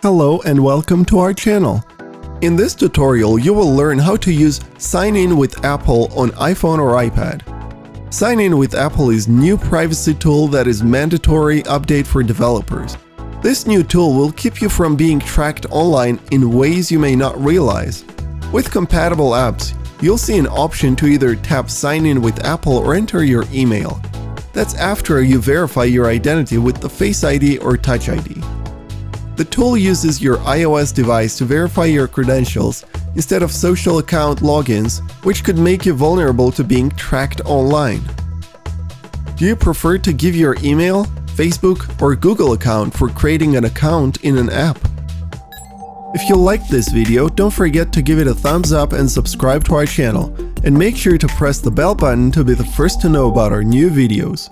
Hello and welcome to our channel. In this tutorial, you will learn how to use Sign In with Apple on iPhone or iPad. Sign In with Apple is a new privacy tool that is mandatory update for developers. This new tool will keep you from being tracked online in ways you may not realize. With compatible apps, you'll see an option to either tap Sign In with Apple or enter your email. That's after you verify your identity with the Face ID or Touch ID. The tool uses your iOS device to verify your credentials instead of social account logins, which could make you vulnerable to being tracked online. Do you prefer to give your email, Facebook, or Google account for creating an account in an app? If you liked this video, don't forget to give it a thumbs up and subscribe to our channel, and make sure to press the bell button to be the first to know about our new videos.